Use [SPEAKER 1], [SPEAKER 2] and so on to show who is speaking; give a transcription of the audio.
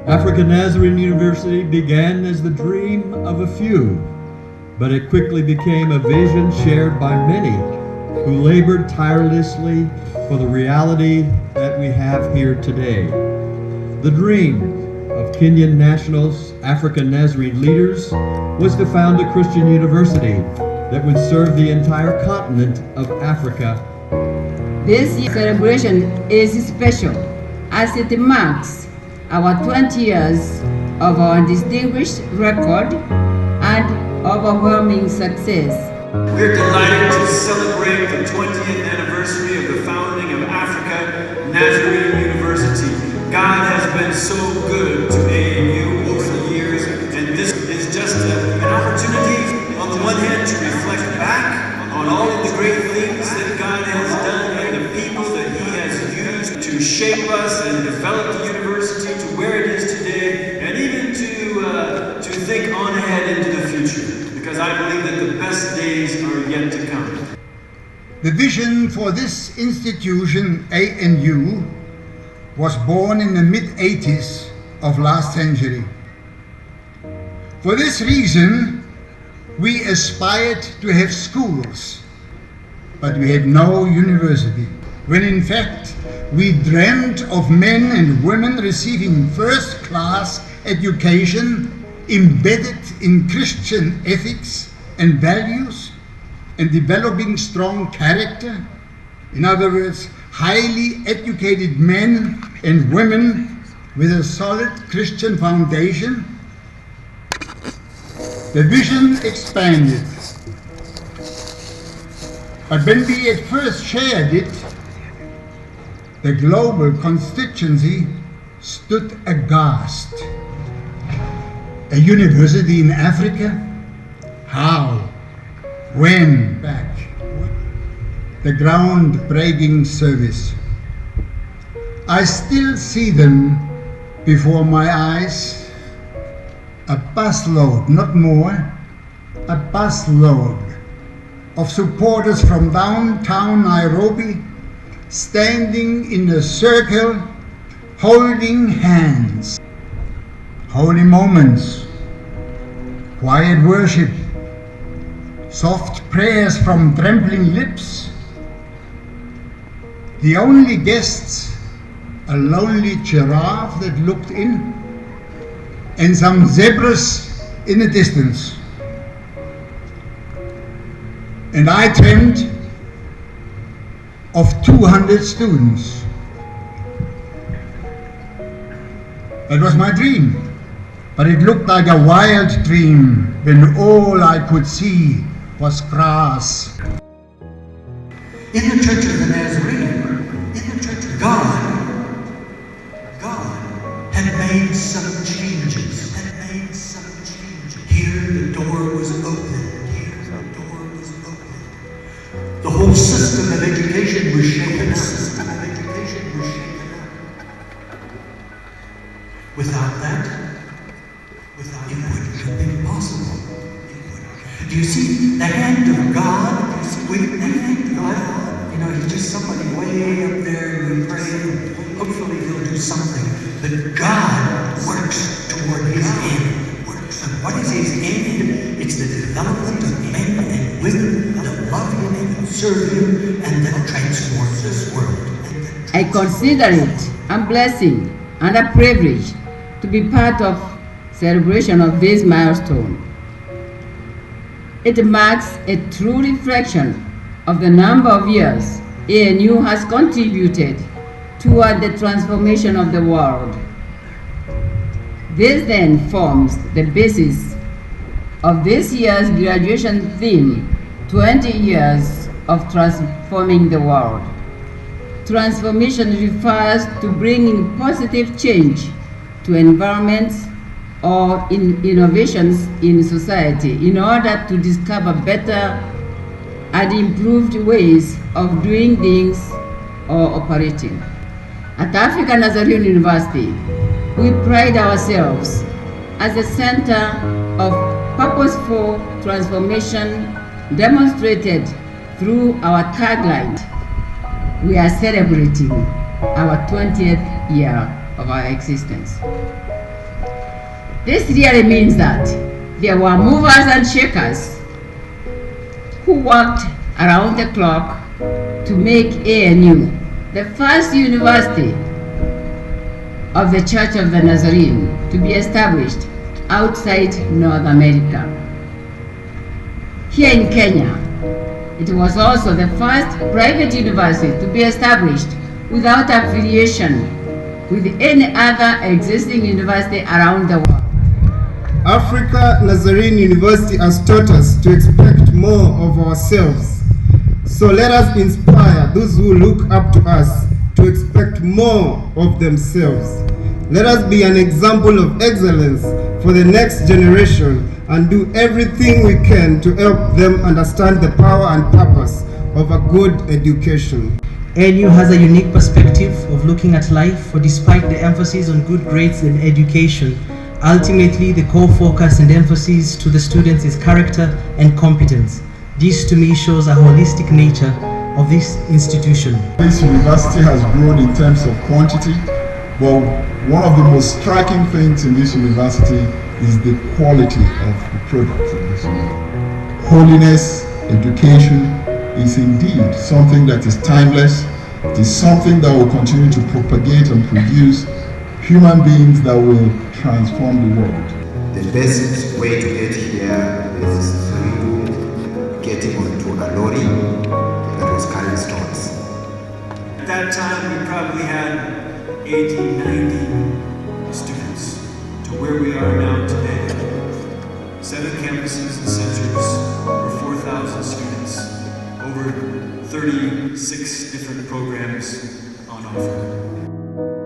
[SPEAKER 1] African Nazarene University began as the dream of a few, but it quickly became a vision shared by many who labored tirelessly for the reality that we have here today. The dream of Kenyan National's African Nazarene leaders was to found a Christian university that would serve the entire continent of Africa.
[SPEAKER 2] This year's celebration is special as it marks our 20 years of our distinguished record and overwhelming success.
[SPEAKER 3] We're delighted to celebrate the 20th anniversary of the founding of African Nazarene University. God has been so good to ANU over the years, and this is just an opportunity, on the one hand, to reflect back on all of the great things that God has done and the people that He has used to shape us and develop the university to where it is today, and even to think on ahead into the future, because I believe that the best days are yet to come.
[SPEAKER 4] The vision for this institution, ANU, was born in the mid-80s of last century. For this reason, we aspired to have schools, but we had no university, when in fact we dreamt of men and women receiving first-class education embedded in Christian ethics and values and developing strong character. In other words, highly educated men and women with a solid Christian foundation. The vision expanded. But when we at first shared it, the global constituency stood aghast. A university in Africa? How? When? Back. The groundbreaking service. I still see them before my eyes. A busload, not more, a busload of supporters from downtown Nairobi standing in a circle, holding hands. Holy moments, quiet worship, soft prayers from trembling lips. The only guests, a lonely giraffe that looked in, and some zebras in the distance. And I dreamed of 200 students. That was my dream. But it looked like a wild dream when all I could see was grass.
[SPEAKER 3] In the Church of the Nazarene, God had made some changes. Here the door was open. The whole system of education was shaken up. Without that, it wouldn't have been possible. Do you see the hand of God? He's just somebody way up there and we pray, and hopefully He'll do something. But God works toward His end. And what is His end? It's the development of men and women that love Him and serve Him and that transform this world.
[SPEAKER 2] I consider it a blessing and a privilege to be part of celebration of this milestone. It marks a true reflection of the number of years ANU has contributed toward the transformation of the world. This then forms the basis of this year's graduation theme, 20 years of transforming the world. Transformation refers to bringing positive change to environments or in innovations in society in order to discover better and improved ways of doing things or operating. At African Nazarene University, we pride ourselves as a center of purposeful transformation demonstrated through our tagline. We are celebrating our 20th year of our existence. This really means that there were movers and shakers who worked around the clock to make ANU the first university of the Church of the Nazarene to be established outside North America. Here in Kenya, it was also the first private university to be established without affiliation with any other existing university around the world.
[SPEAKER 5] Africa Nazarene University has taught us to expect more of ourselves. So let us inspire those who look up to us to expect more of themselves. Let us be an example of excellence for the next generation and do everything we can to help them understand the power and purpose of a good education.
[SPEAKER 6] ANU has a unique perspective of looking at life, for despite the emphasis on good grades and education, ultimately the core focus and emphasis to the students is character and competence. This to me shows a holistic nature of this institution.
[SPEAKER 7] This university has grown in terms of quantity, but one of the most striking things in this university is the quality of the products in this university. Holiness, education is indeed something that is timeless. It is something that will continue to propagate and produce human beings that will transform the world.
[SPEAKER 8] The best way to get here is through getting onto a lorry that was carrying stones.
[SPEAKER 3] At that time, we probably had 80, 90 students to where we are now today. 7 campuses and centers, over 4,000 students, over 36 different programs on offer.